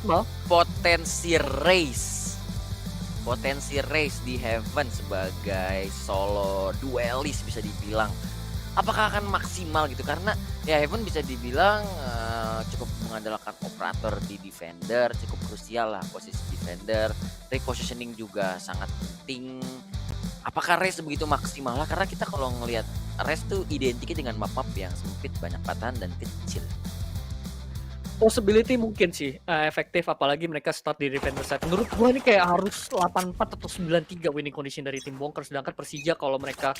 Mal? potensi race di Heaven sebagai solo duelist bisa dibilang. Apakah akan maksimal gitu? Karena ya Heaven bisa dibilang cukup mengandalkan operator di defender, cukup krusial lah posisi defender. Repositioning juga sangat penting. Apakah race begitu maksimal lah? Karena kita kalau ngelihat race tuh identiknya dengan map-map yang sempit, banyak patahan dan kecil. Possibility mungkin sih efektif, apalagi mereka start di defender side. Menurut gua ini kayak harus 8-4 atau 9-3 winning condition dari tim Bonkers, sedangkan Persija kalau mereka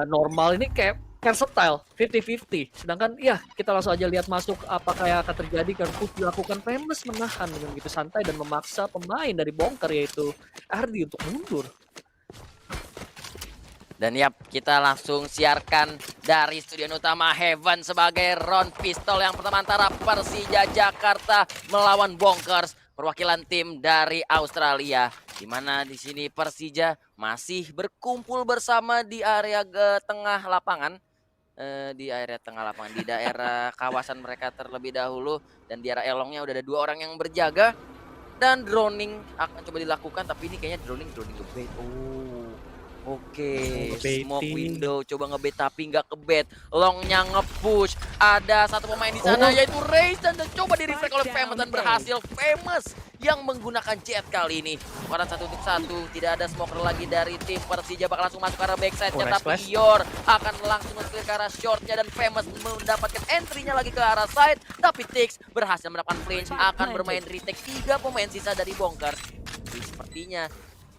normal ini kayak versatile 50-50. Sedangkan ya kita langsung aja lihat masuk apakah yang akan terjadi, karena dilakukan Famous menahan dengan begitu santai dan memaksa pemain dari Bonker yaitu Ardi untuk mundur. Dan yap, kita langsung siarkan dari studio utama Heaven sebagai round pistol yang pertama antara Persija Jakarta melawan Bonkers, perwakilan tim dari Australia. Di mana di sini Persija masih berkumpul bersama di area tengah lapangan. Di area tengah lapangan, di daerah kawasan mereka terlebih dahulu. Dan di area elongnya udah ada 2 orang yang berjaga. Dan droning akan coba dilakukan, tapi ini kayaknya droning ngebait. Oke, smoke Ngebaiting. window coba ngebait tapi nggak kebait. Longnya nge-push. Ada satu pemain di sana yaitu Raze dan coba di reflect oleh Famous dan berhasil. Famous yang menggunakan jet kali ini. Karena 1 untuk 1, tidak ada smoker lagi dari tim Persija, bakal langsung masuk ke arah backside-nya, tapi Ior akan langsung nge-clear ke arah short-nya dan Famous mendapatkan entry-nya lagi ke arah side, tapi Tix berhasil mendapatkan flinch, akan bermain retake 3 pemain sisa dari Bonkers. Sepertinya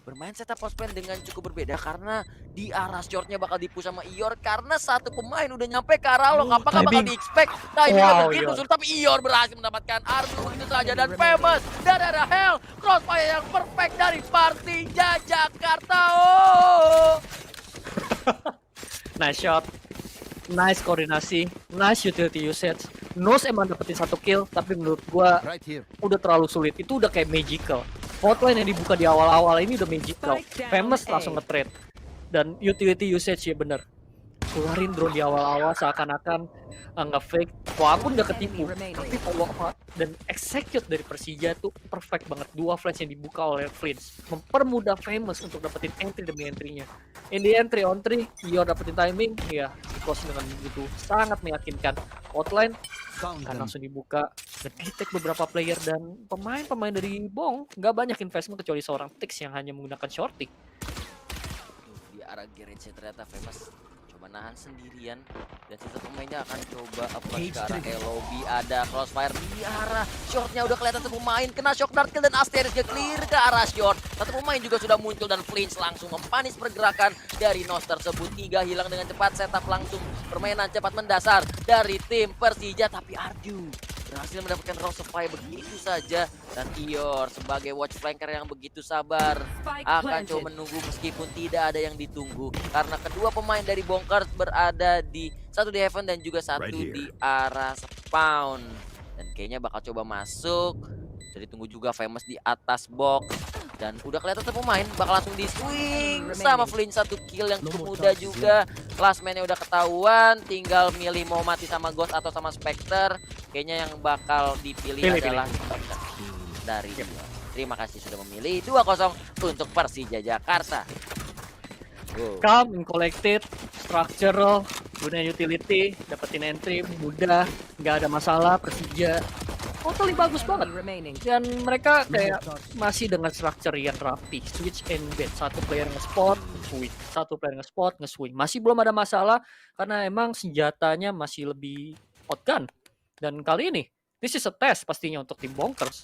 bermain setup postplan dengan cukup berbeda karena di arah shortnya bakal dipush sama Ior karena satu pemain udah nyampe ke arah long. Apakah bakal di-expect timingnya begitu sulit, tapi Ior berhasil mendapatkan Ardu begitu saja dan Famous dari arah Hell, crossfire yang perfect dari Persija Jakarta. Nice shot, nice koordinasi, nice utility usage. Nos emang dapetin 1 kill, tapi menurut gua udah terlalu sulit. Itu udah kayak magical. Hotline yang dibuka di awal-awal ini udah magical. Famous langsung nge-trade. Dan utility usage ya bener. Keluarin drone di awal-awal seakan-akan nge-fake. Walaupun udah ketipu, tapi follow up dan execute dari Persija tuh perfect banget. 2 flash yang dibuka oleh Flinch mempermudah Famous untuk dapetin entry demi entry-nya. In the entry on 3, Ior dapetin timing, ya close dengan begitu sangat meyakinkan. Hotline kan langsung dibuka, nge-detect beberapa player dan pemain-pemain dari Bong nggak banyak investment kecuali seorang Tix yang hanya menggunakan shorty. Di arah garage ternyata Famous coba nahan sendirian dan sisa pemainnya akan coba approach ke arah lobby. Ada crossfire di arah shortnya, udah kelihatan satu pemain kena shock dart kill dan Asteris clear ke arah short. Satu pemain juga sudah muncul dan Flinch langsung mempanis pergerakan dari Nos tersebut. 3 hilang dengan cepat, setup langsung permainan cepat mendasar dari tim Persija, tapi Ardu berhasil mendapatkan Rose of Fire begitu saja. Dan Ior sebagai watch flanker yang begitu sabar akan coba menunggu meskipun tidak ada yang ditunggu. Karena kedua pemain dari Bonkers berada di satu di Heaven dan juga satu di arah spawn. Dan kayaknya bakal coba masuk. Jadi tunggu juga Famous di atas box. Dan udah kelihatan satu pemain bakal langsung di swing sama Flynn, 1 kill yang cukup mudah juga. Classman-nya udah ketahuan, tinggal milih mau mati sama Ghost atau sama Spectre. Kayaknya yang bakal dipilih adalah dari dia. Terima kasih sudah memilih 2-0 untuk Persija Jakarta. Calm and collected, structural, gunain utility, dapetin entry mudah, nggak ada masalah. Persija totally bagus banget. Dan mereka kayak masih dengan structure yang rapi, switch and bait. Satu player nge-spot, swing. Satu player nge-spot, nge-swing. Masih belum ada masalah karena emang senjatanya masih lebih outgun. Dan kali ini, this is a test pastinya untuk tim Bonkers.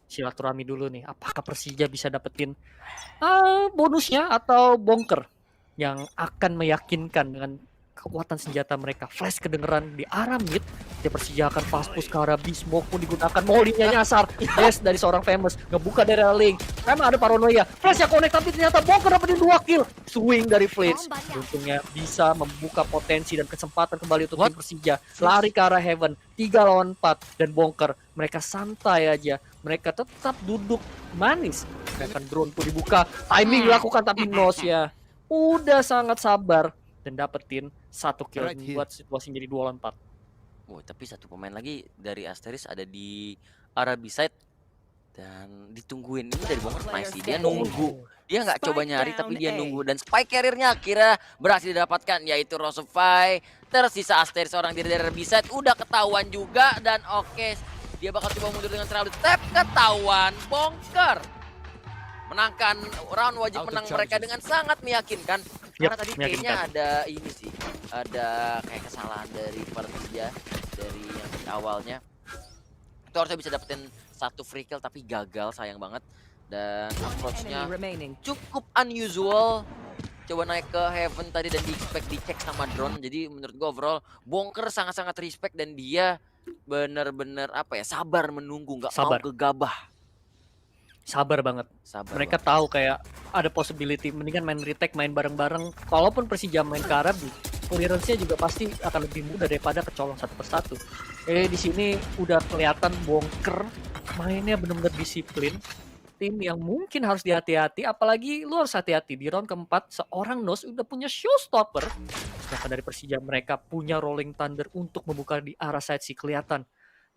Silaturahmi dulu nih, apakah Persija bisa dapetin bonusnya atau Bonker yang akan meyakinkan dengan kekuatan senjata mereka. Flash kedengeran di arah mid, dia Persija akan fast push ke arah B, smoke pun digunakan, molly-nya nyasar. Yes, dari seorang Famous, ngebuka dari link. Memang ada paranoia, flash yang connect tapi ternyata Bonker dapetin 2 kill. Swing dari Flinch, untungnya bisa membuka potensi dan kesempatan kembali untuk tim Persija. Lari ke arah Heaven, 3 lawan 4 dan Bonker. Mereka santai aja, mereka tetap duduk manis. Bahkan drone pun dibuka, timing dilakukan tapi Nos ya udah sangat sabar dan dapetin 1 kill buat situasi jadi 2 lawan 4. Tapi satu pemain lagi dari Asteris ada di arah B-side. Dan ditungguin ini dari Bongkers nice sih. Dia nunggu. Dia nggak coba nyari tapi dia nunggu. Dan spike carrier-nya akhirnya berhasil didapatkan yaitu Rosefy. Tersisa Asteris seorang diri dari B-side. Udah ketahuan juga dan oke. Dia bakal coba mundur dengan terlalu tap. Ketahuan Bongker. Menangkan round wajib menang mereka dengan sangat meyakinkan. Karena tadi kayaknya ada ini sih. Ada kayak kesalahan dari Persija. Dari yang di awalnya. Itu harusnya bisa dapetin satu free kill tapi gagal, sayang banget. Dan approach-nya cukup unusual. Coba naik ke Heaven tadi dan dicek sama drone. Jadi menurut gue overall Bongker sangat-sangat respect dan dia bener-bener apa ya, sabar menunggu, nggak mau gegabah. Sabar banget. Mereka tahu kayak ada possibility mendingan main retake, main bareng-bareng. Kalaupun Persija main ke arah, clearance-nya juga pasti akan lebih mudah daripada kecolong satu persatu. Di sini udah kelihatan Bongker mainnya benar-benar disiplin. Tim yang mungkin harus dihati-hati, apalagi lu harus hati-hati di round keempat seorang Nos udah punya showstopper. Sedangkan dari Persija mereka punya Rolling Thunder untuk membuka di arah side sih, kelihatan.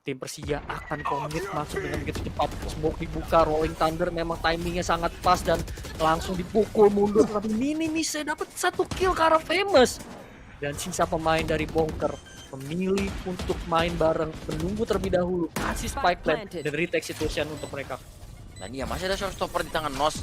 Tim Persija akan komit masuk dengan begitu cepat. Smoke dibuka, Rolling Thunder memang timingnya sangat pas dan langsung dipukul mundur. Tapi Mini bisa dapat satu kill ke arah Famous. Dan sisa pemain dari Bongker memilih untuk main bareng, menunggu terlebih dahulu, kasih spike plant dan retake situation untuk mereka. Dan iya masih ada showstopper di tangan Nos.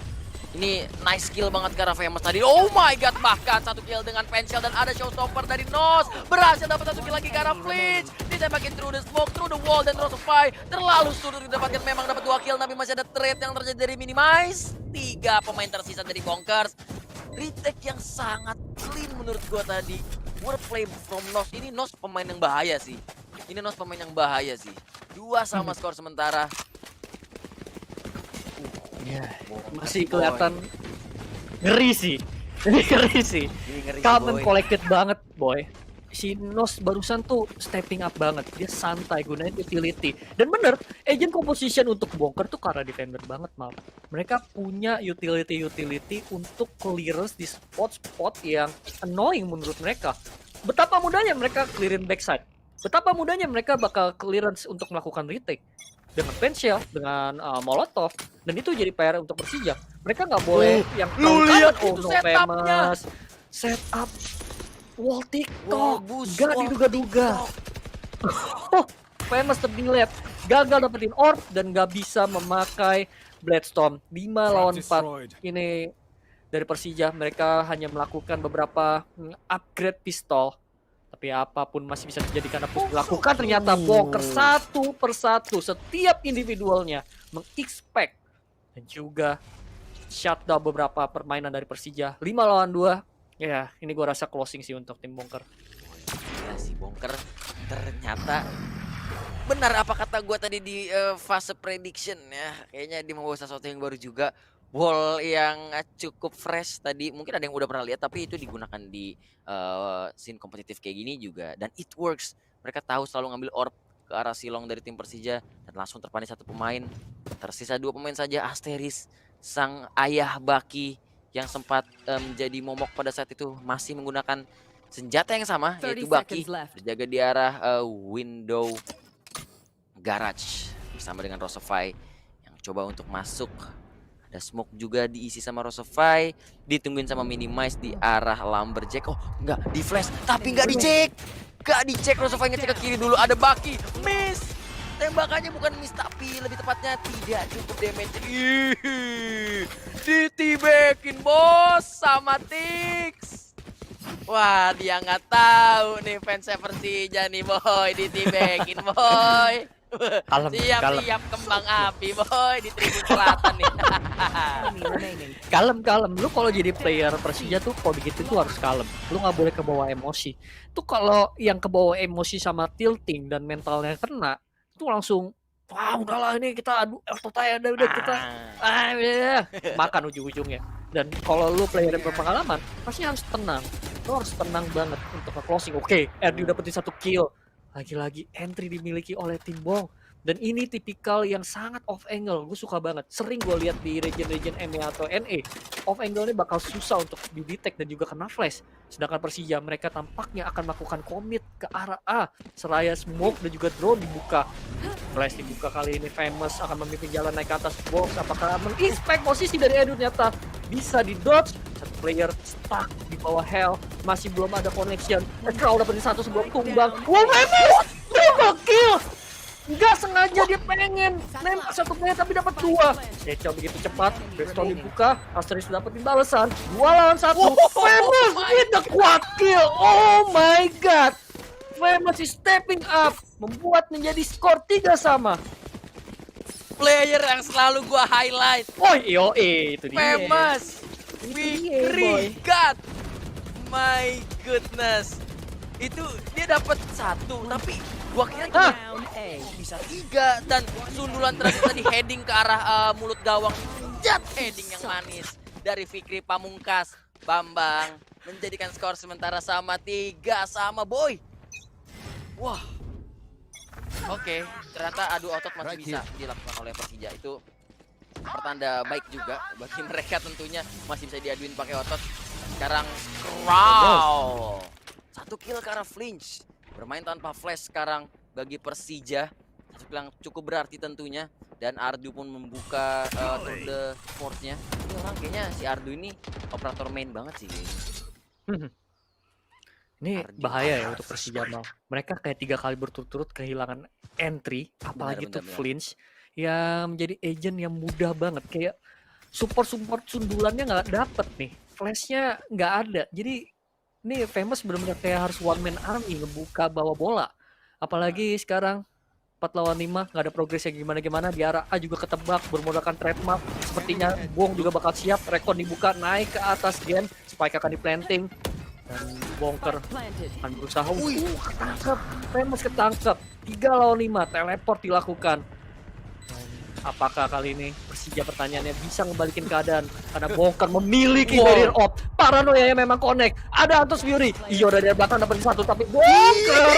Ini nice skill banget ke arah Famous tadi. Oh my god, bahkan satu kill dengan Pencil dan ada showstopper dari Nos. Berhasil dapat satu kill lagi ke arah Flinch. Ditembakin through the smoke, through the wall dan Rosefy terlalu sulit didapatkan. Memang dapat 2 kill tapi masih ada trade yang terjadi dari Minimize. 3 pemain tersisa dari Bonkers. Retake yang sangat clean menurut gua tadi. Wordplay from Nos. Ini Nos pemain yang bahaya sih. Ini Nos pemain yang bahaya sih. 2 sama skor sementara. Masih kelihatan ngeri sih. Ngeri sih. Calm and collected banget, boy. Si Nos barusan tuh stepping up banget. Dia santai gunain utility. Dan bener, agent composition untuk Bongker tuh karena defender banget, Mal. Mereka punya utility untuk clearance di spot-spot yang annoying menurut mereka. Betapa mudahnya mereka clearin backside. Betapa mudahnya mereka bakal clearance untuk melakukan retake. Dengan Pencil, dengan Molotov, dan itu jadi PR untuk Persija. Mereka nggak boleh yang lu lihat itu setupnya, setup wall TikTok, nggak diduga-duga. Famous tebing left, gagal dapetin orb dan nggak bisa memakai Bladestorm. 5 lawan 4 ini dari Persija. Mereka hanya melakukan beberapa upgrade pistol. Tapi apapun masih bisa terjadi karena push dilakukan. Ternyata Bongker satu persatu setiap individualnya mengexpect dan juga shutdown beberapa permainan dari Persija. 5 lawan 2. Ya, ini gua rasa closing sih untuk tim Bongker. Ya si Bongker ternyata benar apa kata gua tadi di fase prediction ya. Kayaknya dia membawa sesuatu yang baru juga. Wall yang cukup fresh tadi, mungkin ada yang udah pernah lihat tapi itu digunakan di scene kompetitif kayak gini juga dan it works. Mereka tahu selalu ngambil orb ke arah silong dari tim Persija dan langsung terpanis satu pemain. Tersisa 2 pemain saja, Asteris sang ayah Baki yang sempat menjadi momok pada saat itu masih menggunakan senjata yang sama yaitu Baki, berjaga di arah window garage bersama dengan Rosefy yang coba untuk masuk. Ada smoke juga diisi sama Rosefy, ditungguin sama Minimize di arah Lumberjack. Oh enggak, di flash tapi enggak dicek. Enggak dicek, Rosefy ngecek ke kiri dulu, ada Baki, miss. Tembakannya bukan miss tapi lebih tepatnya tidak cukup damage. Ditibekin bos sama Tix. Wah dia nggak tahu nih fansnya Persija nih boy, ditibekin boy. Siap-siap kembang api boy di tribun selatan nih. Kalem. Lu kalau jadi player Persija tuh kalau begitu tuh harus kalem. Lu nggak boleh kebawa emosi. Tuh kalau yang kebawa emosi sama tilting dan mentalnya kena, tuh langsung wah udahlah ini kita adu otot aja udah kita makan ujung-ujungnya. Dan kalau lu player yang berpengalaman, pasti harus tenang. Lu harus tenang banget untuk nge-closing. Oke, RD dapetin 1 kill. Lagi-lagi entry dimiliki oleh tim Bong. Dan ini tipikal yang sangat off angle, gue suka banget. Sering gue lihat di region-region ME atau NE, off angle ini bakal susah untuk didetect dan juga kena flash. Sedangkan Persija mereka tampaknya akan melakukan commit ke arah A, seraya smoke dan juga drone dibuka. Flash dibuka kali ini, Famous akan memimpin jalan naik ke atas box. Apakah menginspect posisi dari Edu? Ternyata bisa di dodge. Satu player stuck di bawah Hell, masih belum ada connection. Crow dapetin satu sebelum tumbang. Wow, Famous! Triple kill! Nggak sengaja dia pengen nembak satu player tapi dapat dua. Echo begitu cepat, Brimstone dibuka, Asteris dapetin balasan. 2 lawan 1. Famous with the quad kill. Oh my god. Famous is stepping up, membuat menjadi skor 3 sama. Player yang selalu gua highlight. Oh itu dia. Famous. Itu We dia, boy. God. My goodness. Itu dia dapat 1 tapi gua kira bisa 3 dan sundulan terakhir tadi heading ke arah mulut gawang. Jat heading yang manis dari Fikri Pamungkas. Bambang menjadikan skor sementara sama 3 sama boy. Wah. Oke, ternyata adu otot masih bisa dilakukan oleh Persija. Itu pertanda baik juga bagi mereka tentunya, masih bisa diaduin pakai otot. Sekarang Crow. 1 kill ke arah flinch. Bermain tanpa flash sekarang bagi Persija. Satu kill yang cukup berarti tentunya. Dan Ardu pun membuka tour de force-nya. Ini orang kayaknya si Ardu ini operator main banget sih. Ini bahaya ya untuk Persija Mal. Mereka kayak 3 kali berturut-turut kehilangan entry, apalagi tuh flinch, yang menjadi agent yang mudah banget. Kayak support sundulannya nggak dapet nih, flashnya nggak ada. Jadi ini Famous benar-benar kayak harus one man army ngebuka bawa bola. Apalagi sekarang 4 lawan 5 nggak ada progresnya gimana-gimana. Di arah A juga ketebak bermodalkan trademark. Sepertinya Bong juga bakal siap. Rekon dibuka naik ke atas Gen. Spike akan di planting. Dan Bonker akan berusaha. Ketangkep. Famous ketangkep. 3 lawan 5. Teleport dilakukan. Apakah kali ini Persija pertanyaannya bisa ngebalikin keadaan? Karena Bonker memiliki barrier op. Paranoia yang memang connect. Ada Antus Fury. Iyo dari belakang dapat 1 tapi Bonker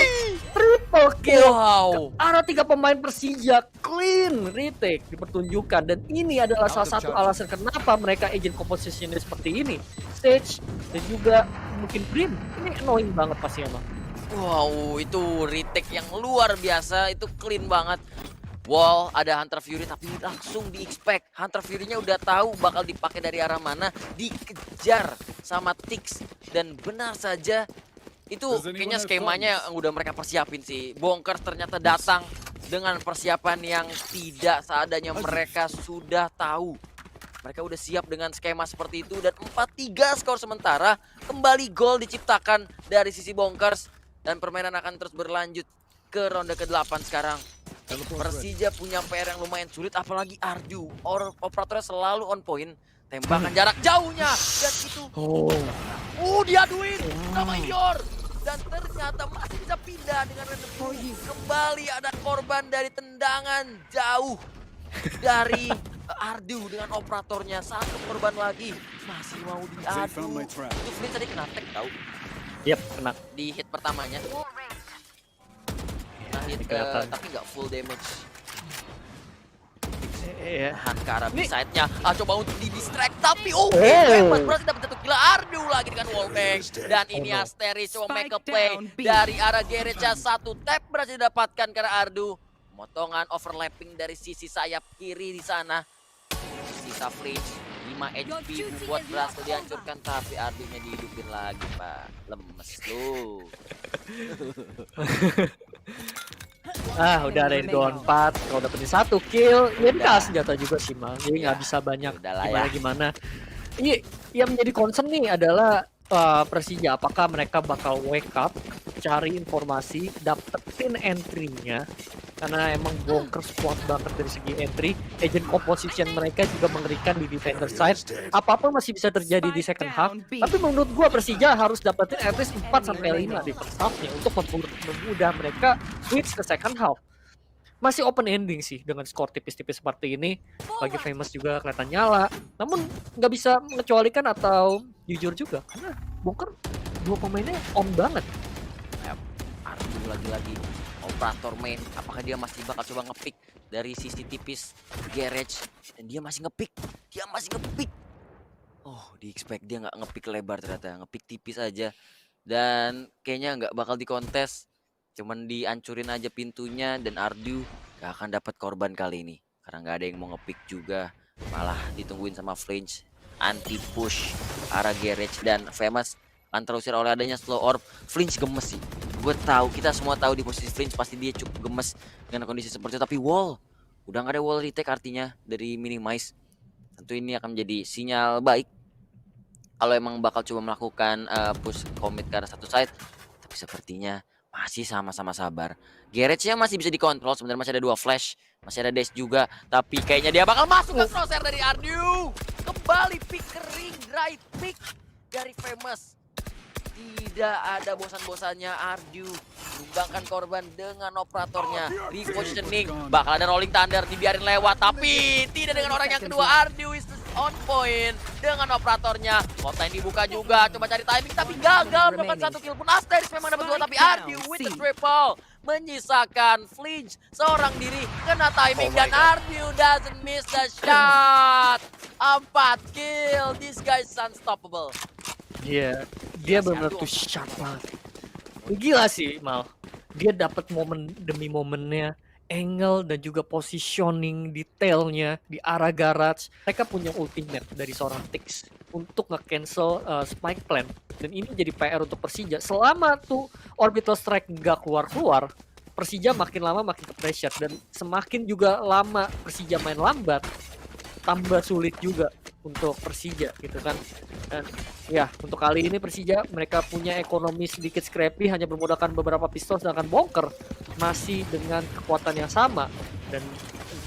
triple kill. Wow. Ada 3 pemain Persija clean retake dipertunjukkan. Dan ini adalah salah satu alasan kenapa mereka agent compositionnya seperti ini. Stage dan juga mungkin Brim. Ini annoying banget pasti emang. Wow, itu retake yang luar biasa. Itu clean banget. Wall, ada Hunter Fury tapi langsung di-expect. Hunter Fury-nya udah tahu bakal dipakai dari arah mana, dikejar sama Tix. Dan benar saja, itu kayaknya skemanya yang udah mereka persiapin sih. Bonkers ternyata datang dengan persiapan yang tidak seadanya mereka sudah tahu. Mereka udah siap dengan skema seperti itu dan 4-3 skor sementara. Kembali gol diciptakan dari sisi Bonkers. Dan permainan akan terus berlanjut ke ronde ke-8 sekarang. Persija punya PR yang lumayan sulit, apalagi Ardu. Operatornya selalu on point. Tembakan jarak jauhnya. Dan itu diaduin sama Yor. Dan ternyata masih bisa pindah dengan random. Kembali ada korban dari tendangan jauh dari Ardu dengan operatornya. 1 korban lagi. Masih mau diadu. Itu Flint tadi kena tag tau. Yap, kena. Di hit pertamanya. Hit tapi nggak full damage. Hankara side-nya coba untuk di-distract tapi Famous berhasil dapat 1 kill. Ardu lagi dengan wallbang dan ini Asteris coba make a play dari arah Gereja. 1 tap berhasil didapatkan karena Ardu. Motongan overlapping dari sisi sayap kiri di sana. Sisa flinch 5 HP membuat berhasil dihancurkan tapi Ardunya dihidupin lagi, Pak. Lemes lu. Udah ada yang 4 kalau dapetin 1 kill, ya senjata juga sih Mal. Jadi nggak bisa banyak gimana. Ini yang menjadi concern nih adalah Persija, apakah mereka bakal wake up, cari informasi, dapetin entry-nya. Karena emang Bonkers kuat banget dari segi entry. Agent composition mereka juga mengerikan di defender side. Apapun masih bisa terjadi di second half. Tapi menurut gua Persija harus dapetin at least 4-5 di first half-nya untuk mempermudah mereka switch ke second half. Masih open ending sih dengan skor tipis-tipis seperti ini. Bagi Famous juga kelihatan nyala. Namun nggak bisa mengecualikan atau jujur juga. Karena Bonker 2 pemainnya on banget. Ardu lagi-lagi operator main. Apakah dia masih bakal coba ngepick dari sisi tipis garage? Dan dia masih ngepick. Oh, di expect dia nggak ngepick lebar ternyata, ngepick tipis aja. Dan kayaknya nggak bakal dikontes. Cuman dihancurin aja pintunya dan Ardu gak akan dapat korban kali ini. Karena nggak ada yang mau ngepick juga. Malah ditungguin sama Flinch. Anti push arah garage dan Famous akan terusir oleh adanya slow orb. Flinch gemes sih. Gue tahu, kita semua tahu di posisi Flinch pasti dia cukup gemes dengan kondisi seperti itu. Tapi wall, udah nggak ada wall retake artinya dari Minimize. Tentu ini akan menjadi sinyal baik kalau emang bakal coba melakukan push commit ke arah satu side. Tapi sepertinya masih sama-sama sabar. Garage-nya masih bisa dikontrol, sebenarnya masih ada 2 flash, masih ada dash juga. Tapi kayaknya dia bakal masuk ke crosshair dari Ardu. Kembali pick kering, dry pick dari Famous. Tidak ada bosan-bosannya Ardu menumbangkan korban dengan operatornya. Repositioning, bakal ada rolling thunder, dibiarin lewat. Tapi tidak dengan orang yang kedua. Ardu is on point dengan operatornya. Kota yang dibuka juga, coba cari timing tapi gagal mendapatkan 1 kill pun. Asteris memang dapat 2 tapi Ardu with the triple menyisakan Flinch seorang diri, kena timing dan Ardu doesn't miss the shot. 4 kill, this guy is unstoppable. Dia benar-benar tuh shot banget. Gila sih Mal. Dia dapat momen demi momennya, angle dan juga positioning detailnya di arah garage. Mereka punya ultimate dari seorang Tix untuk nge-cancel spike plan. Dan ini jadi PR untuk Persija. Selama tuh orbital strike nggak keluar-keluar, Persija makin lama makin ke pressure. Dan semakin juga lama Persija main lambat, tambah sulit juga untuk Persija gitu kan. Dan ya untuk kali ini Persija mereka punya ekonomi sedikit scrappy, hanya bermodalkan beberapa pistol, sedangkan Bonker masih dengan kekuatan yang sama. Dan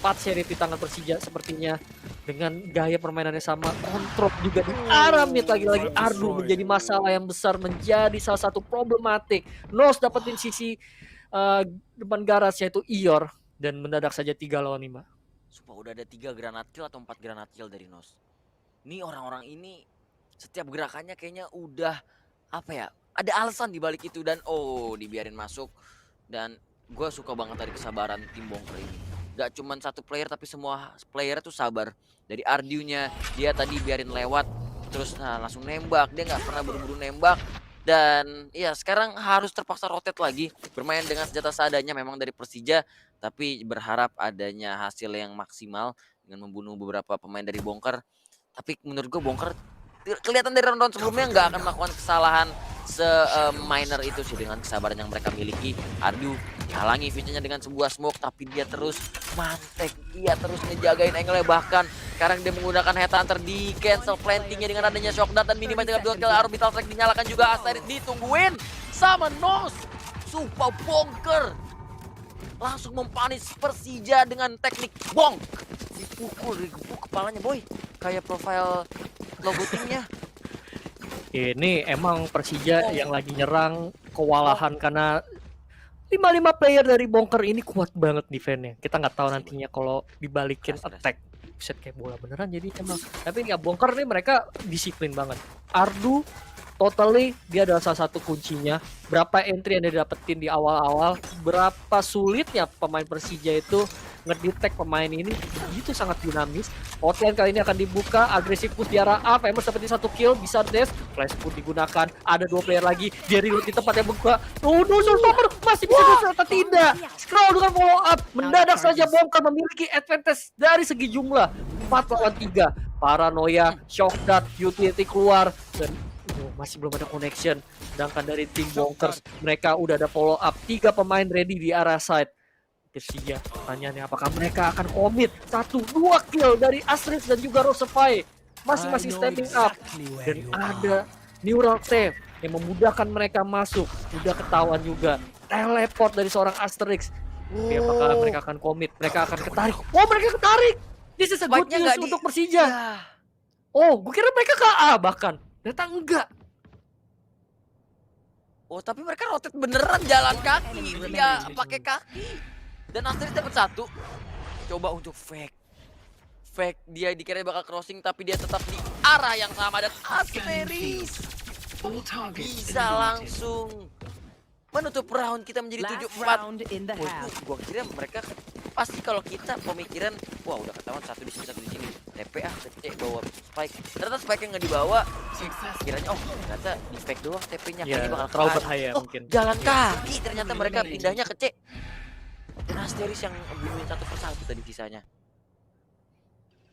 4 seri di tangan Persija sepertinya dengan gaya permainannya sama. Kontrol juga di arah mid, lagi-lagi Ardu menjadi masalah yang besar, menjadi salah satu problematik. Nos dapetin sisi depan garage yaitu Ior, dan mendadak saja 3 lawan 5. Sumpah udah ada 3 granat kill atau 4 granat kill dari Nos. Ini orang-orang ini setiap gerakannya kayaknya udah apa ya, ada alasan di balik itu. Dan dibiarin masuk. Dan gue suka banget dari kesabaran tim Bonker ini. Gak cuman satu player tapi semua player tuh sabar. Dari Ardunya dia tadi biarin lewat, terus langsung nembak. Dia gak pernah buru-buru nembak. Dan ya sekarang harus terpaksa rotate lagi, bermain dengan senjata seadanya memang dari Persija, tapi berharap adanya hasil yang maksimal dengan membunuh beberapa pemain dari Bonker. Tapi menurut gue Bonker kelihatan dari round-round sebelumnya nggak akan melakukan kesalahan se-minor itu sih dengan kesabaran yang mereka miliki. Ardu halangi visionnya dengan sebuah smoke, tapi dia terus mantek, dia terus ngejagain angle-nya. Bahkan sekarang dia menggunakan headhunter di cancel plantingnya dengan adanya shock dart dan Minimize dengan 2 kill. Orbital strike dinyalakan juga, Asteris ditungguin sama Nos. Super Bonker langsung mempanis Persija dengan teknik bonk. Dipukul, digepuk kepalanya boy, kayak profile logo timnya. Ini emang Persija yang lagi nyerang kewalahan karena 5 player dari Bonker ini kuat banget defense-nya. Kita nggak tahu nantinya kalau dibalikin attack. Buset, kayak bola beneran jadi emang. Tapi ya Bonker nih mereka disiplin banget. Ardu totally dia adalah salah satu kuncinya. Berapa entry yang dia dapetin di awal-awal, berapa sulitnya pemain Persija itu ngedetect pemain ini begitu sangat dinamis. Hotline kali ini akan dibuka, agresif push di arah A. Famous dapetin 1 kill, bisa dash, flash pun digunakan. Ada 2 player lagi, dia reload di tempat yang buka. Stopper masih bisa dash atau tidak. Scroll dengan follow up, mendadak saja Bonker memiliki advantage dari segi jumlah. 4 lawan 3. Paranoia, shock dart, utility keluar, dan masih belum ada connection. Sedangkan dari tim Bonkers mereka udah ada follow up, 3 pemain ready di arah side. Persija, pertanyaannya apakah mereka akan komit 1-2 kill dari Asteris dan juga Rosefy, masing-masing stepping up. Dan ada neural save yang memudahkan mereka masuk. Udah ketahuan juga teleport dari seorang Asterix. Tapi apakah mereka akan komit, mereka akan ketarik. Mereka ketarik. This is a good news untuk Persija. Gue kira mereka ke A bahkan, ternyata enggak. Tapi mereka rotate beneran jalan kaki, dia pakai kaki. Dan Asteris dapat 1. Coba untuk fake dia dikira bakal crossing, tapi dia tetap di arah yang sama. Dan Asteris bisa langsung menutup round kita menjadi 7-4. Gua kira mereka pasti kalau kita pemikiran, wah udah ketahuan satu di sini satu di sini. TP kecek bawa spike. Ternyata spike yang nggak dibawa. Kiranya ternyata di fake doang TP-nya Ya, kayaknya bakal terlalu kalah. bahaya mungkin. Jalan kaki ternyata mereka pindahnya kecek. Dan Asteris yang bunuhin satu persatu tadi sisanya.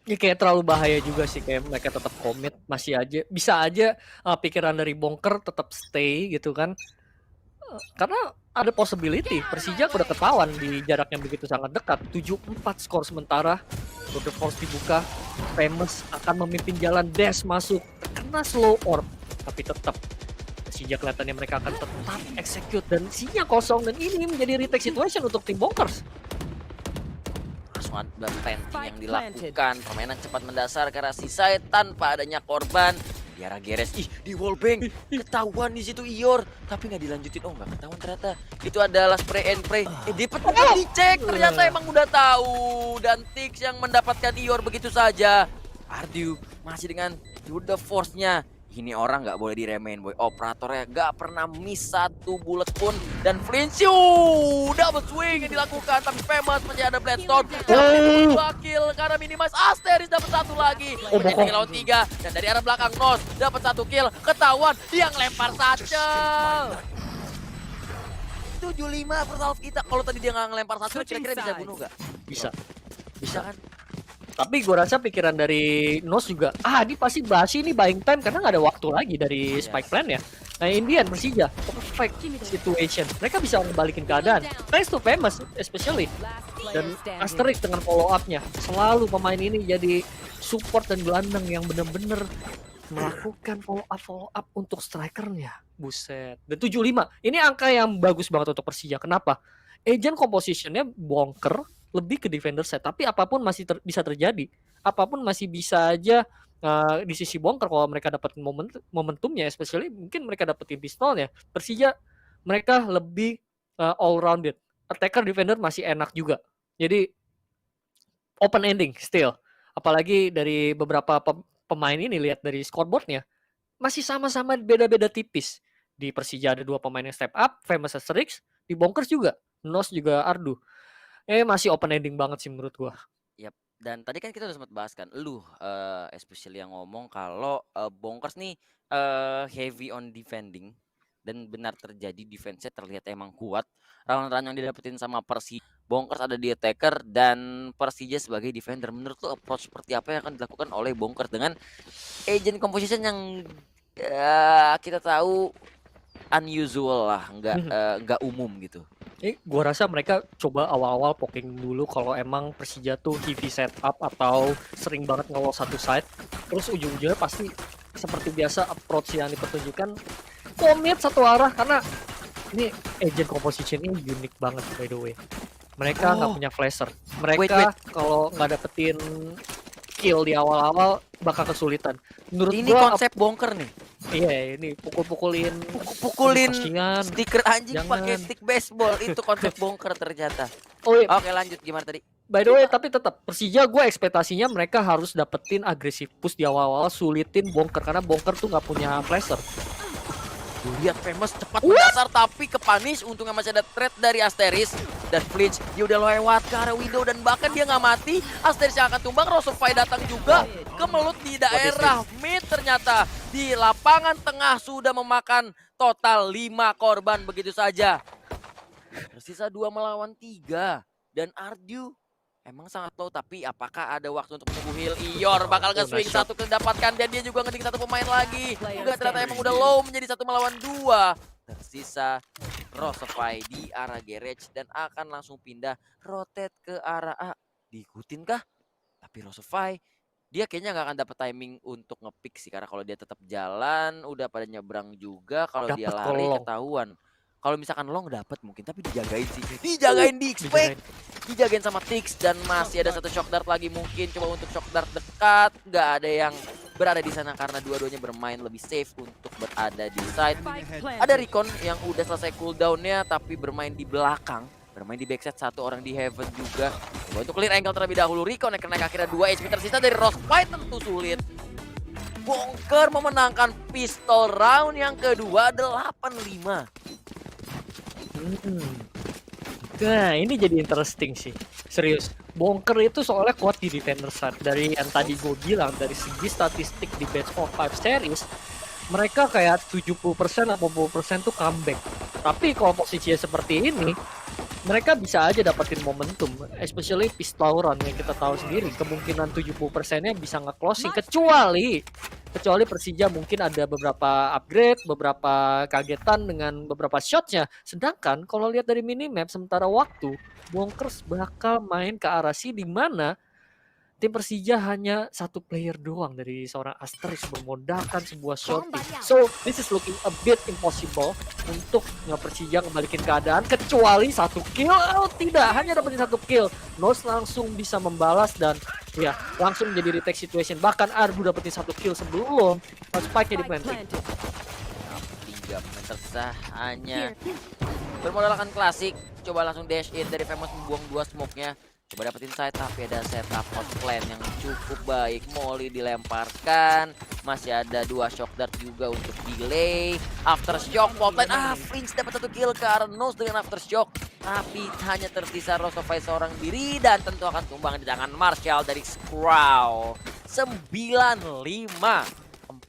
Ya kayak terlalu bahaya juga sih, kayak mereka tetap komit, masih aja bisa aja pikiran dari Bonker tetap stay gitu kan. Karena ada possibility Persija udah ketahuan di jarak yang begitu sangat dekat. 7-4 skor sementara. Border Force dibuka, Famous akan memimpin jalan, dash masuk, kena slow orb, tapi tetap Persija kelihatannya mereka akan tetap execute dan sinya kosong, dan ini menjadi retake situation untuk tim Bonkers. Langsung ada planting yang dilakukan, permainan cepat mendasar karena Seaside tanpa adanya korban. Diarah Geres, di wallbang, ketahuan di situ Ior, tapi nggak dilanjutin. Oh nggak ketahuan ternyata itu adalah spray and pray. Dicek ternyata emang udah tahu, dan Tix yang mendapatkan Ior begitu saja. Ardu masih dengan to the force-nya. Ini orang nggak boleh diremehin boy, operatornya nggak pernah miss satu bullet pun, dan Flinchu double swing yang dilakukan, tapi Famous masih ada Bloodstorm. Dua kill karena Minimize. Asteris dapat satu lagi, menjadi lawan 3, dan dari arah belakang Nos dapat 1 kill, ketahuan dia ngelempar satchel. 75 per half kita. Kalau tadi dia nggak ngelempar satchel, kira-kira bisa bunuh nggak? Bisa kan? Tapi gue rasa pikiran dari Nos juga, ini pasti basi nih buying time karena nggak ada waktu lagi dari spike plan ya. Nah Indian Persija, perfect situation. Mereka bisa ngebalikin keadaan. Thanks to Famous especially. Dan Asterix dengan follow up-nya. Selalu pemain ini jadi support dan gelandang yang bener-bener melakukan follow up untuk strikernya. Buset. Dan 75. Ini angka yang bagus banget untuk Persija. Kenapa? Agent composition-nya Bonker lebih ke defender set, tapi apapun masih bisa terjadi, apapun masih bisa aja di sisi Bonker kalau mereka dapetin momentumnya, especially mungkin mereka dapetin pistolnya. Persija mereka lebih all rounded, attacker defender masih enak juga, jadi open ending still, apalagi dari beberapa pemain ini lihat dari scoreboardnya masih sama-sama beda-beda tipis. Di Persija ada 2 pemain yang step up, Famous Asterix, di Bonkers juga Nos juga Ardu. Masih open ending banget sih menurut gua. Yap. Dan tadi kan kita udah sempat bahas kan, especially yang ngomong kalau Bonkers nih heavy on defending, dan benar terjadi defense-nya terlihat emang kuat. Round-round yang didapetin sama Persija, Bonkers ada di attacker dan Persija sebagai defender. Menurut lo approach seperti apa yang akan dilakukan oleh Bonkers dengan agent composition yang kita tahu unusual lah, nggak umum gitu. Gua rasa mereka coba awal-awal poking dulu kalau emang Persija tuh heavy setup atau sering banget nge-low satu side. Terus ujung-ujungnya pasti seperti biasa approach yang dipertunjukkan commit satu arah, karena ini agent composition ini unik banget by the way. Mereka nggak punya flasher. Mereka kalau nggak dapetin kill di awal-awal bakal kesulitan. Menurut ini gua, konsep Bonker nih. Iya, ini pukulin stiker anjing pakai stick baseball. Itu konsep Bonker ternyata. Oke, lanjut gimana tadi? By the way, tapi tetap Persija gue ekspektasinya mereka harus dapetin agresif push di awal-awal, sulitin Bonker karena Bonker tuh nggak punya flasher. Lihat Famous cepat mendasar tapi kepanish, untungnya masih ada threat dari Asteris, dan Flinch dia udah lewat ke arah window dan bahkan dia nggak mati. Asteris yang akan tumbang, Rosofai datang juga kemelut di daerah mid, ternyata di lapangan tengah sudah memakan total 5 korban begitu saja. Tersisa 2 melawan 3 dan Ardu emang sangat low, tapi apakah ada waktu untuk menunggu heal? Ior bakal nge-swing satu kedapatkan dan dia juga ngedik satu pemain lagi. Enggak, ternyata emang udah low menjadi 1 melawan 2. Tersisa Rosofai di arah garage dan akan langsung pindah rotate ke arah A. Diikutin kah? Tapi Rosofai dia kayaknya nggak akan dapat timing untuk ngepick sih, karena kalau dia tetap jalan udah pada nyebrang juga, kalau dia lari ketahuan. Kalau misalkan long dapat mungkin, tapi dijagain sih. Dijagain di expect. Dijagain sama Tix dan masih ada 1 shock dart lagi, mungkin coba untuk shock dart dekat. Nggak ada yang berada di sana karena dua-duanya bermain lebih safe untuk berada di side. Ada Recon yang udah selesai cooldownnya tapi bermain di belakang. Bermain di backside, 1 orang di heaven juga. Coba untuk clear angle terlebih dahulu. Recon yang kena akhirnya 2 HP tersisa dari Rosofai tentu sulit. Bonker memenangkan pistol round yang kedua 8-5. Hmm. Nah, ini jadi interesting sih. Serius. Bonker itu soalnya kuat di defender side. Dari yang tadi gue bilang, dari segi statistik di Best of 5 series, mereka kayak 70% 80% tuh comeback. Tapi kalau posisinya seperti ini, mereka bisa aja dapetin momentum, especially Pistauran yang kita tahu sendiri kemungkinan 70%-nya bisa nge-closing kecuali Persija mungkin ada beberapa upgrade, beberapa kagetan dengan beberapa shotnya. Sedangkan kalau lihat dari minimap sementara waktu, Bonkers bakal main ke arah sini di mana tim Persija hanya satu player doang dari seorang Asterix bermodalkan sebuah shooting. So, this is looking a bit impossible untuk Persija ngebalikin keadaan kecuali satu kill. Oh, tidak, hanya dapetin satu kill. Nos langsung bisa membalas dan ya, langsung menjadi retake situation. Bahkan Arbu dapetin satu kill sebelum spike-nya diplanting. 3 pemain tersisa hanya bermodalkan klasik. Coba langsung dash in dari Famous membuang 2 smoke-nya. Coba dapetin side tapi ada setup hot plan yang cukup baik. Molly dilemparkan. Masih ada 2 shock dart juga untuk delay. Aftershock potline. Flinch dapat 1 kill ke Arnos dengan aftershock. Tapi hanya tersisa Rosofai seorang diri dan tentu akan tumbang di tangan Marshall dari Skrull. 9-5.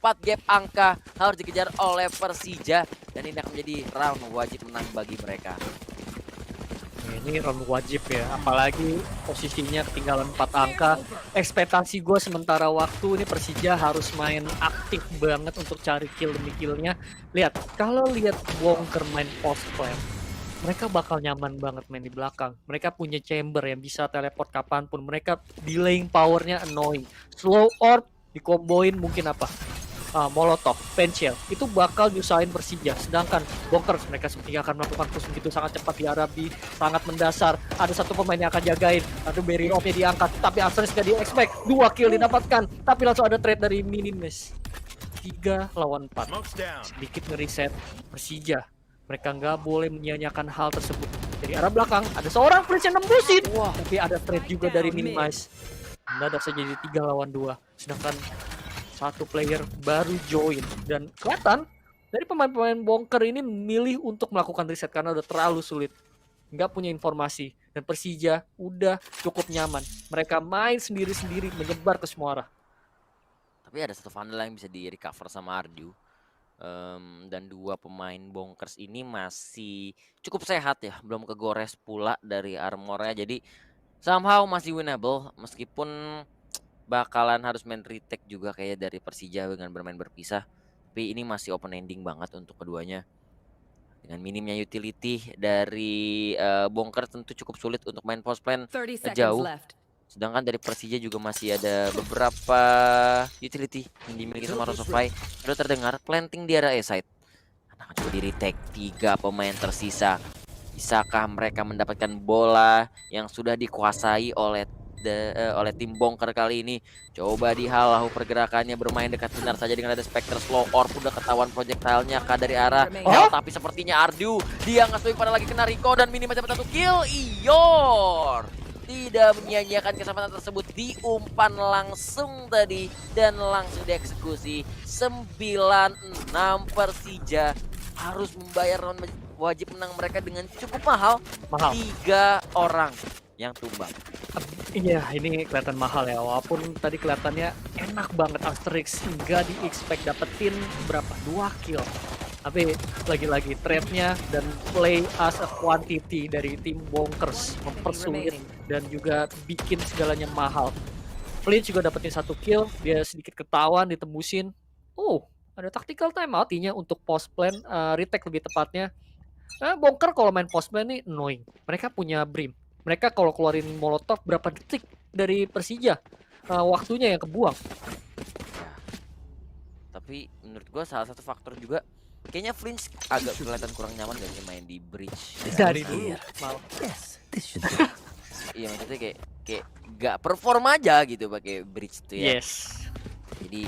4 gap angka harus dikejar oleh Persija dan ini akan menjadi round wajib menang bagi mereka. Ini round wajib ya, apalagi posisinya ketinggalan 4 angka. Ekspektasi gue sementara waktu ini Persija harus main aktif banget untuk cari kill demi killnya. Lihat, kalau lihat Wongker main post plan, mereka bakal nyaman banget main di belakang. Mereka punya chamber yang bisa teleport kapanpun. Mereka delaying powernya annoying. Slow orb dikomboin mungkin apa? Molotov, Pensiel itu bakal nyusahin Persija. Sedangkan Bonkers mereka sepertinya akan melakukan push begitu sangat cepat di Arabi, sangat mendasar. Ada satu pemain yang akan jagain. Aduh, barrier off-nya diangkat, tapi Asterix gak di-expect. 2 kill didapatkan, tapi langsung ada trade dari Minimes. 3 lawan 4. Sedikit ngeriset Persija. Mereka nggak boleh menyia-nyiakan hal tersebut. Dari arah belakang ada seorang Prince yang nembusin. Wah, tapi ada trade juga dari Minimize. Mendadak saja jadi 3 lawan 2. Sedangkan satu player baru join dan kelihatan dari pemain-pemain Bonker ini memilih untuk melakukan riset karena udah terlalu sulit, nggak punya informasi, dan Persija udah cukup nyaman, mereka main sendiri-sendiri menyebar ke semua arah. Tapi ada satu Vandal yang bisa di recover sama Ardu. Dan 2 pemain Bonkers ini masih cukup sehat ya, belum kegores pula dari armornya, jadi somehow masih winnable meskipun bakalan harus main retake juga kayak dari Persija dengan bermain berpisah. Tapi ini masih open ending banget untuk keduanya. Dengan minimnya utility dari Bonker tentu cukup sulit untuk main post plan jauh. Sedangkan dari Persija juga masih ada beberapa utility yang dimiliki sama Rosofai. Sudah terdengar planting di area A-side. Akan coba di retake 3 pemain tersisa. Bisakah mereka mendapatkan bola yang sudah dikuasai oleh tim Bonker kali ini? Coba dihalau pergerakannya, bermain dekat benar saja dengan ada Spectre Slow Orb. Udah ketahuan projectile-nya dari arah tapi sepertinya Ardu dia ngasih pada lagi kena Rico dan Minimis dapat 1 kill. Ior tidak menyia-nyiakan kesempatan tersebut, diumpan langsung tadi dan langsung dieksekusi. 9-6 Persija harus membayar wajib menang mereka dengan cukup mahal. 3 orang yang tumbang. Iya, ini kelihatan mahal ya. Walaupun tadi kelihatannya enak banget Asterix, nggak di-expect dapetin berapa 2 kill. Tapi lagi-lagi trade-nya dan play as a quantity dari tim Bonkers mempersulit dan juga bikin segalanya mahal. Flint juga dapetin 1 kill, dia sedikit ketahuan ditembusin. Oh, ada tactical timeout artinya untuk post plan, retake lebih tepatnya. Bonker kalau main post plan nih annoying. Mereka punya Brim. Mereka kalau keluarin Molotov berapa detik dari Persija, waktunya yang kebuang. Tapi menurut gua salah satu faktor juga kayaknya Flinch agak kelihatan kurang nyaman gak sih main di bridge dari dulu. Iya, maksudnya kayak gak perform aja gitu pakai bridge tuh ya. Yes. Jadi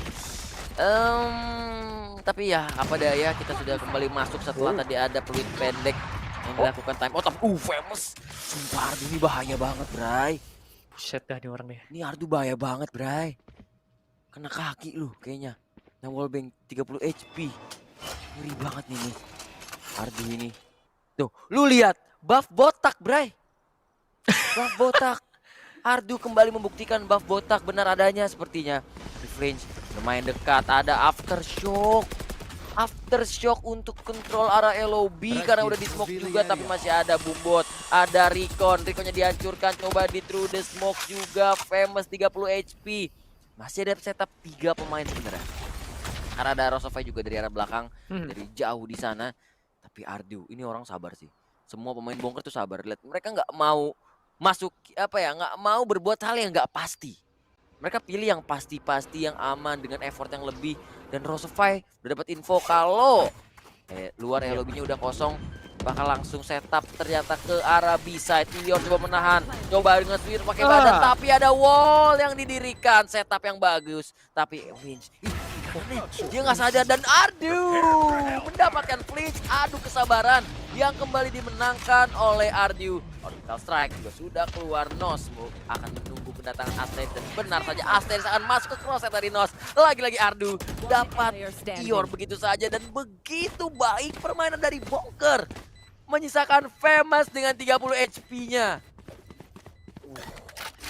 tapi ya apa daya, kita sudah kembali masuk setelah tadi ada peluit pendek yang dilakukan time out. Famous. Sumpah Ardu ini bahaya banget, Bray. Set dah nih orangnya. Ini Ardu bahaya banget, Bray. Kena kaki lu kayaknya. Nah, wallbang 30 HP. Ngeri banget nih Ardu ini. Tuh, lu lihat buff botak, Bray. Buff botak. Ardu kembali membuktikan buff botak benar adanya sepertinya. Di flange lumayan dekat, ada aftershock. Aftershock untuk kontrol arah LOB karena udah di smoke juga, tapi masih ada Bumbot, ada Riconnya dihancurkan, coba di through the smoke juga. Famous 30 HP. Masih ada setup 3 pemain sebenarnya. Karena ada Rosofai juga dari arah belakang, dari jauh di sana. Tapi Ardu ini orang sabar sih. Semua pemain Bonker tuh sabar. Lihat mereka nggak mau masuk nggak mau berbuat hal yang nggak pasti. Mereka pilih yang pasti-pasti, yang aman dengan effort yang lebih. Dan Rosofai udah dapat info kalau luar lobby-nya udah kosong, bakal langsung setup ternyata ke arah B-side. Ilion coba menahan, coba nge-switch pakai badan, tapi ada wall yang didirikan. Setup yang bagus, tapi Winch dia nggak sadar dan mendapatkan flinch. Adu kesabaran yang kembali dimenangkan oleh Ardu. Orbital Strike juga sudah keluar. Nos akan menunggu kedatangan Asteris dan benar saja Asteris akan masuk ke crosshair dari Nos. Lagi-lagi Ardu dapat Ior begitu saja dan begitu baik permainan dari Bonker. Menyisakan Famous dengan 30 HP-nya.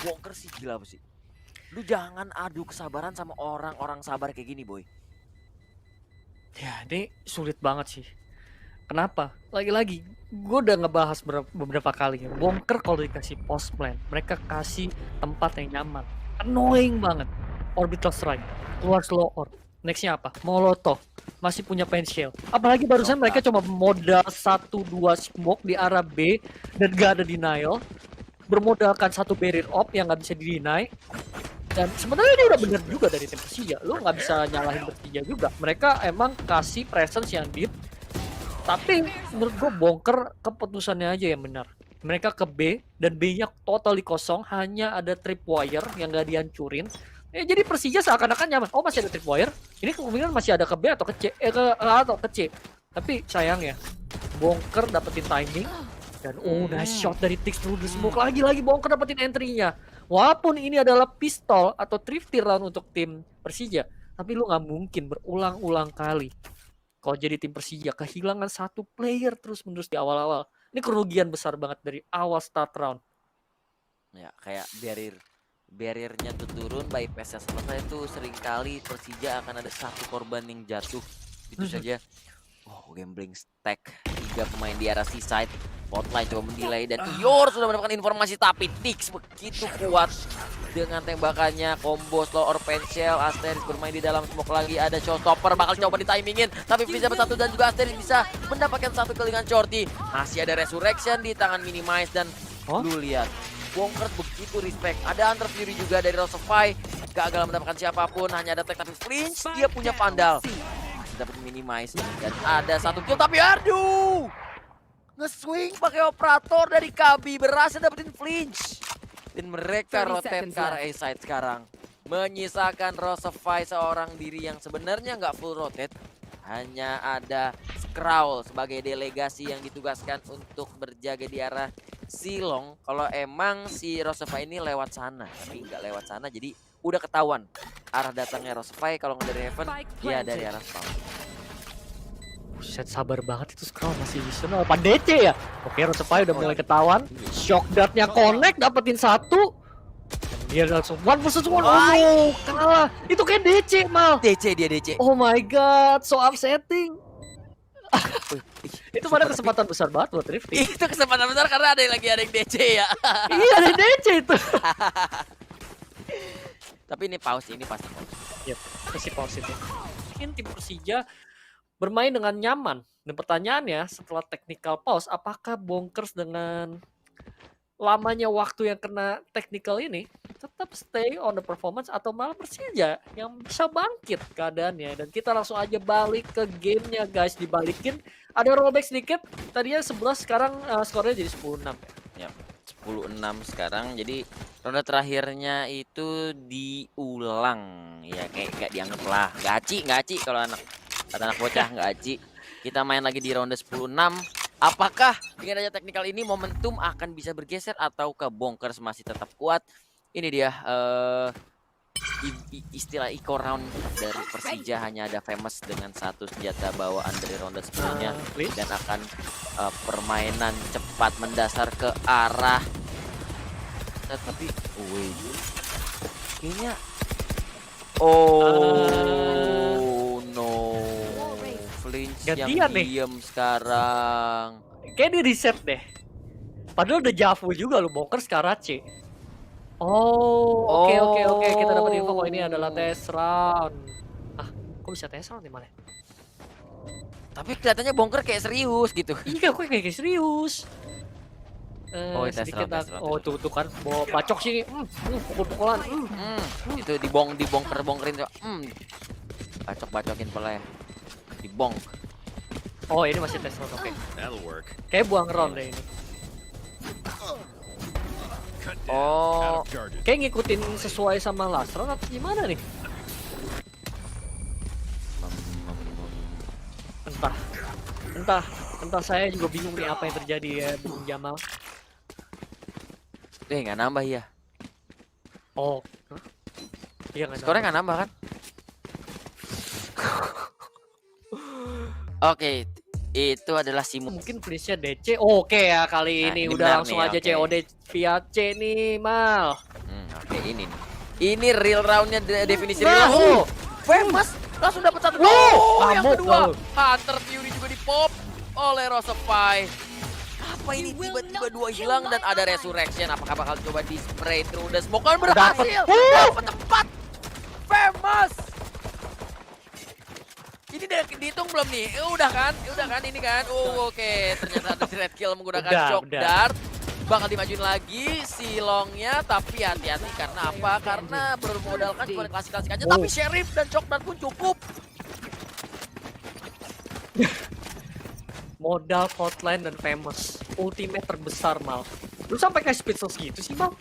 Bonker sih gila sih. Lu jangan adu kesabaran sama orang-orang sabar kayak gini, boy. Ya, ini sulit banget sih. Kenapa? Lagi-lagi, gue udah ngebahas beberapa kali ya. Bonker kalau dikasih post plan, mereka kasih tempat yang nyaman. Annoying banget. Orbital Strike, keluar slow orb. Nextnya apa? Molotov. Masih punya pensil. Apalagi barusan mereka cuma modal 1-2 smoke di arah B dan gak ada denial. Bermodalkan 1 barrier op yang gak bisa di-deny. Dan sebenarnya ini udah bener juga dari tim Persija. Lu nggak bisa nyalahin Persija juga. Mereka emang kasih presence yang deep. Tapi menurut gue Bonker keputusannya aja yang benar. Mereka ke B dan B-nya totally kosong. Hanya ada tripwire yang nggak dihancurin. Jadi Persija seakan-akan nyaman. Oh, masih ada tripwire. Ini kemungkinan masih ada ke B atau ke C. Atau ke C. Tapi sayang ya, Bonker dapetin timing. Dan nice shot dari Tix through the smoke. Lagi-lagi Bonker dapetin entry-nya. Walaupun ini adalah pistol atau thrifty round untuk tim Persija, tapi lu nggak mungkin berulang-ulang kali kalau jadi tim Persija kehilangan 1 player terus-menerus di awal-awal. Ini kerugian besar banget dari awal start round. Ya, kayak barriernya tuh turun, bypassnya selesai tuh seringkali Persija akan ada 1 korban yang jatuh. Itu saja. Gambling stack 3 pemain di arah seaside. Spotlight coba mendelay dan Ior sudah mendapatkan informasi, tapi Tix begitu kuat dengan tembakannya. Combo slow or pensil. Asteris bermain di dalam smoke lagi, ada showstopper bakal coba ditimingin, tapi Fliz dapat 1 dan juga Asteris bisa mendapatkan 1 kill dengan Shorty. Masih ada resurrection di tangan Minimize dan lu lihat Bonker begitu respect. Ada Hunter Fury juga dari Rosofai, gagal mendapatkan siapapun, hanya ada tag tapi flinch. Dia punya Vandal, masih dapat Minimize dan ada 1 kill, tapi aduh nge-swing pakai operator dari Kabi, berhasil dapetin flinch. Dan mereka rotate ke arah A-side sekarang. Menyisakan Rosofai seorang diri yang sebenarnya nggak full rotate. Hanya ada Skrull sebagai delegasi yang ditugaskan untuk berjaga di arah Silong. Kalau emang si Rosofai ini lewat sana, tapi nggak lewat sana, jadi udah ketahuan arah datangnya Rosofai. Kalau nggak dari Heaven, dia dari arah spawn. Buset, sabar banget itu Skrull masih bisa. Apa DC ya? Oke, Rosofai udah mulai ketahuan. Shock dartnya connect, dapetin 1. Dia langsung 1 versus 1. Oh, kalah. Itu kayak DC, Mal. DC dia DC. Oh my god, so upsetting. Itu pada kesempatan besar banget buat Rifty. Itu kesempatan besar karena ada yang DC ya. Iya, ada DC itu. Tapi ini pause, ini pasti pause. Iya, pasti pause itu. Mungkin tim Persija bermain dengan nyaman. Dan pertanyaannya, setelah technical pause, apakah Bonkers dengan lamanya waktu yang kena technical ini tetap stay on the performance atau malah Persija yang bisa bangkit keadaannya? Dan kita langsung aja balik ke gamenya, guys. Dibalikin, ada rollback sedikit. Tadinya 11, sekarang skornya jadi 10-6 ya. 10-6 sekarang, jadi ronde terakhirnya itu diulang ya, kayak dianggap lah gaci kalau anak bocah nggak aci. Kita main lagi di ronde 10-6. Apakah dengan adanya teknikal ini momentum akan bisa bergeser atau ke Bonkers masih tetap kuat? Ini dia istilah eco round dari Persija hanya ada Famous dengan satu senjata bawaan dari ronde sebelumnya dan akan permainan cepat mendasar ke arah tapi kayaknya no Flinch yang diam sekarang kayak di reset deh padahal udah Javu juga lu Bonkers ke arah C. Oke. Kita dapat info kok ini adalah test round. Kok bisa test round nih malah? Tapi kelihatannya Bonker kayak serius gitu. Iya, kok kayak serius. Sedikit tuh kan, bawa bacok sini. Pukul-pukulan. Itu dibongkerin tuh. Bacok-bacokin pala ya. Dibong. Oh, ini masih test round, oke. Kayak buang round deh ini. Kayak ngikutin sesuai sama last round atau gimana nih? Entah saya juga bingung nih apa yang terjadi ya Bung Jamal. Nggak nambah ya? Iya nggak. Skornya nggak nambah kan? Oke, itu adalah mungkin flinchnya DC. Oke ya kali ini udah langsung aja COD via C nih Mal. Oke ini nih. Ini real roundnya definisi real. Famous langsung dapat satu. Yang kedua Hunter Fury juga di pop oleh Rosefy. Apa ini tiba-tiba dua hilang dan ada resurrection. Apakah bakal coba di spray through the smoke? Kan berhasil. Dapat tempat. Famous. Ini udah dihitung belum nih? Udah kan ini kan. Oke. Ternyata ada red kill menggunakan shock dart. Bakal dimajuin lagi si Longnya, tapi hati-hati karena apa? Karena bermodalkan cuma klasik-klasik aja. Tapi Sheriff dan shock dart pun cukup. Modal Hotline dan Famous. Ultimate terbesar Mal. Lu sampai kayak speedless gitu sih Mal?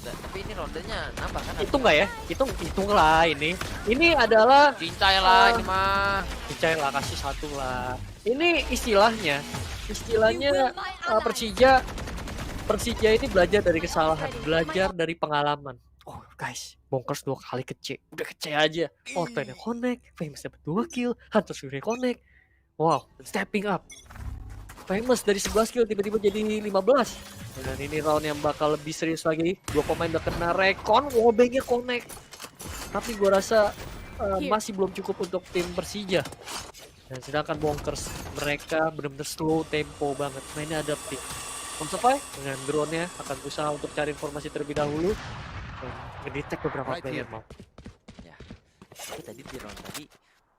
Tapi ini rondenya nambah kan? Hitung nggak ya? Hitung lah ini. Ini adalah cincai lah ini mah. Cincai lah, kasih satu lah. Ini istilahnya Persija ini belajar dari kesalahan, belajar dari pengalaman. Oh guys, Bonkers 2 kali kece, udah kece aja. Hotline connect, Famous dapat 2 kill, Hunter Fury connect. Wow, stepping up. Famous dari 11 kill tiba-tiba jadi 15. Dan ini round yang bakal lebih serius lagi. 2 pemain udah kena recon, wallbangnya connect. Tapi gue rasa masih belum cukup untuk tim Persija. Dan sedangkan Bonkers mereka benar-benar slow tempo banget. Mainnya adaptif. Rosefy dengan drone-nya akan berusaha untuk cari informasi terlebih dahulu dan ngedetect beberapa player mau. Ya. Tadi di round tadi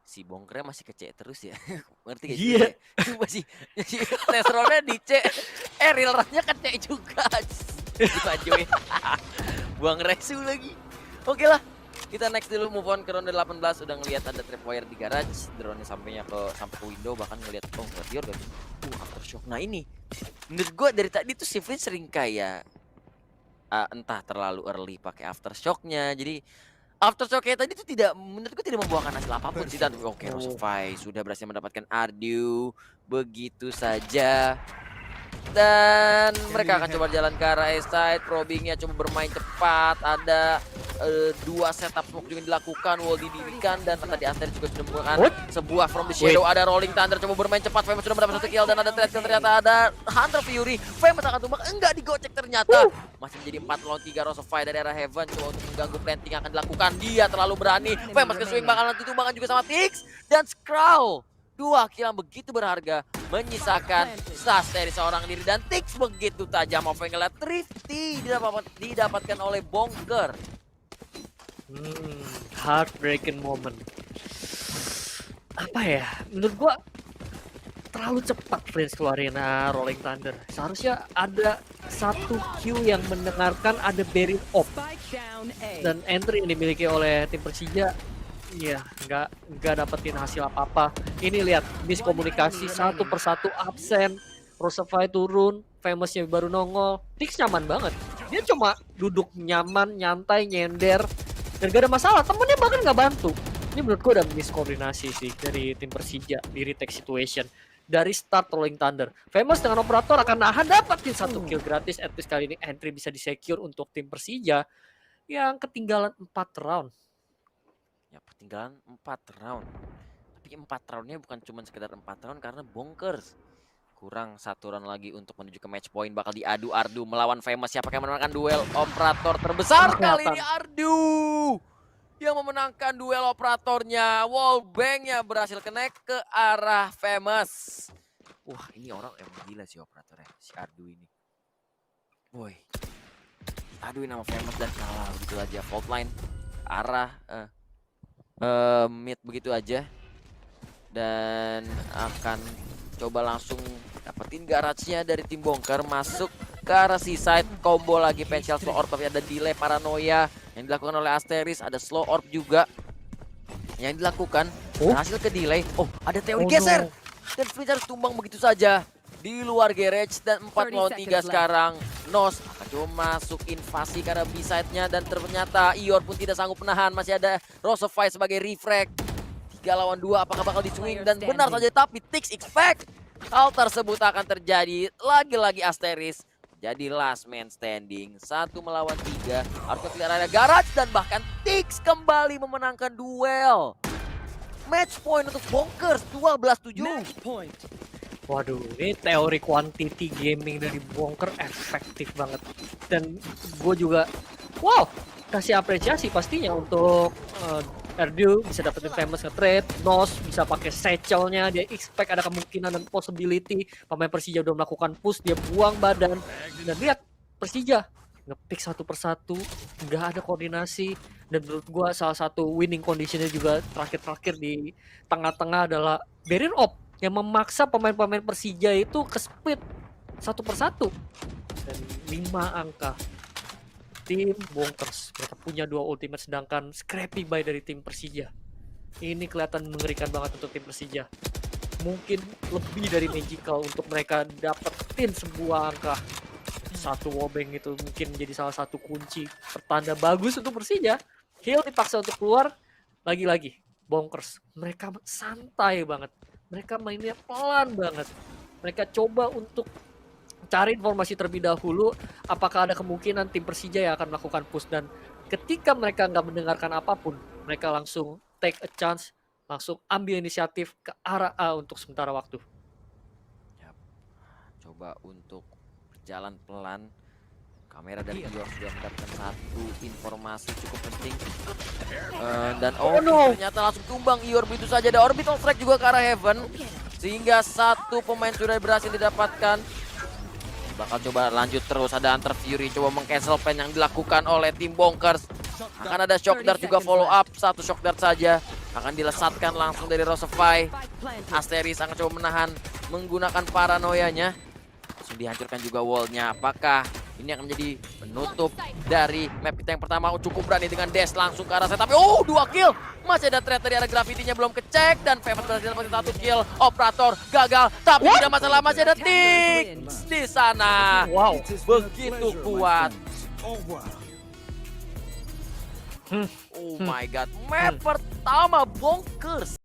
si Bonkernya masih kece terus ya. Ngerti gak sih? Iya. masih tes roundnya di C. Real roundnya kece juga. Dimajuin. Buang resu lagi. Oke lah. Kita next dulu, move on ke ronde 18. Udah ngelihat ada tripwire di garage, drone-nya sampai ke window, bahkan ngelihat Gladior guys. Aftershock. Nah ini menurut gue dari tadi tuh si Flynn sering kayak entah terlalu early pakai aftershocknya. Jadi aftershocknya tadi tuh menurut gue tidak membuahkan hasil apapun sih. Oke, Rosefy sudah berhasil mendapatkan Ardew begitu saja. Dan mereka akan coba jalan ke arah A-side, probingnya coba bermain cepat, ada 2 setup smoke juga dilakukan, wall didirikan, dan tadi Aster juga sudah menggunakan sebuah from the shadow, ada rolling thunder coba bermain cepat, Famous sudah mendapat 1 kill, dan ada threat kill, ternyata ada Hunter Fury, Famous akan tumbang, enggak digocek ternyata, masih menjadi 4 lawan 3, Rosefy dari arah Heaven, coba untuk mengganggu planting akan dilakukan, dia terlalu berani, Famous ke swing bakalan ditumbangan juga sama Tix, dan Skrull. 2 kill yang begitu berharga menyisakan sas dari seorang diri, dan Tix begitu tajam ngeliat Thrifty didapatkan oleh Bonker. Heartbreaking moment. Apa ya? Menurut gua terlalu cepat Flinch keluarin Rolling Thunder. Seharusnya ada 1 Q yang mendengarkan ada Berin off. Dan entry yang dimiliki oleh tim Persija, iya, nggak dapetin hasil apa-apa. Ini lihat, miskomunikasi satu persatu absen. Rosefy turun, Famousnya baru nongol. Tix nyaman banget. Dia cuma duduk nyaman, nyantai, nyender, dan gak ada masalah. Temennya bahkan nggak bantu. Ini menurut gue udah miskoordinasi sih dari tim Persija di retake situation. Dari start Rolling Thunder, Famous dengan operator akan nahan dapatin 1 kill gratis. At least kali ini entry bisa disecure untuk tim Persija. yang ketinggalan 4 round. Ya ketinggalan 4 round. Tapi 4 roundnya bukan cuma sekedar 4 round karena Bonkers. Kurang 1 round lagi untuk menuju ke match point. Bakal diadu Ardu melawan Famous. Siapa yang memenangkan duel operator terbesar kali ini? Ardu yang memenangkan duel operatornya. Wallbang-nya berhasil connect ke arah Famous. Wah, ini orang emang gila sih operatornya, si Ardu ini. Boy, aduin nama Famous dan kalah begitu aja. Fault line arah mid begitu aja. Dan akan coba langsung dapetin garage-nya dari tim Bongkar. Masuk ke arah seaside, combo lagi Pencil slow orb, tapi ada delay paranoia yang dilakukan oleh Asteris. Ada slow orb juga yang dilakukan, berhasil ke delay. Oh, ada teori geser. Dan Fritz harus tumbang begitu saja di luar garage. Dan 4 lawan 3 sekarang. Nos akan coba masuk invasi karena B-side-nya. Dan ternyata Ior pun tidak sanggup menahan. Masih ada Rosefy sebagai refrag. 3 lawan 2, apakah bakal di-swing? Dan benar saja, tapi Tix expect hal tersebut akan terjadi. Lagi-lagi Asteris jadi last man standing. 1 melawan 3. Harus ke clear area garage. Dan bahkan Tix kembali memenangkan duel. Match point untuk Bonkers 12-7. Waduh, ini teori quantity gaming dari Bonker efektif banget. Dan gue juga, wow, kasih apresiasi pastinya untuk Erdu bisa dapetin Famous nge-trade, Nos bisa pakai satchelnya, dia expect ada kemungkinan dan possibility pemain Persija udah melakukan push, dia buang badan. Dan lihat Persija nge-pick satu persatu, nggak ada koordinasi. Dan menurut gue salah satu winning conditionnya juga terakhir-terakhir di tengah-tengah adalah barrier op yang memaksa pemain-pemain Persija itu ke split satu persatu. Dan 5 angka tim Bonkers, mereka punya 2 ultimate sedangkan scrappy buy dari tim Persija. Ini kelihatan mengerikan banget untuk tim Persija. Mungkin lebih dari magical untuk mereka dapetin sebuah angka. 1 wallbang itu mungkin menjadi salah satu kunci pertanda bagus untuk Persija. Hill dipaksa untuk keluar. Lagi-lagi Bonkers, mereka santai banget, mereka mainnya pelan banget. Mereka coba untuk cari informasi terlebih dahulu apakah ada kemungkinan tim Persija yang akan melakukan push. Dan ketika mereka nggak mendengarkan apapun, mereka langsung take a chance, langsung ambil inisiatif ke arah A untuk sementara waktu. Coba untuk berjalan pelan. Kamera dari Ior sudah mendapatkan satu informasi cukup penting. Dan ternyata langsung tumbang Ior begitu saja. Ada orbital strike juga ke arah Heaven. Sehingga 1 pemain sudah berhasil didapatkan. Bakal coba lanjut terus. Ada Hunter Fury coba meng-cancel plan yang dilakukan oleh tim Bonkers. Akan ada shock dart juga follow up. 1 shock dart saja akan dilesatkan langsung dari Rosefy. Asteris akan coba menahan menggunakan paranoianya. Langsung dihancurkan juga wallnya. Apakah ini akan menjadi penutup dari map kita yang pertama? Cukup berani dengan dash langsung ke arah set. Tapi 2 kill. Masih ada threat dari arah gravity-nya belum kecek. Dan Famous berhasil dapat 1 kill. Operator gagal. Tapi tidak masalah, masih ada Tix di sana. Wow, Begitu kuat. Oh my god. Map pertama Bonkers.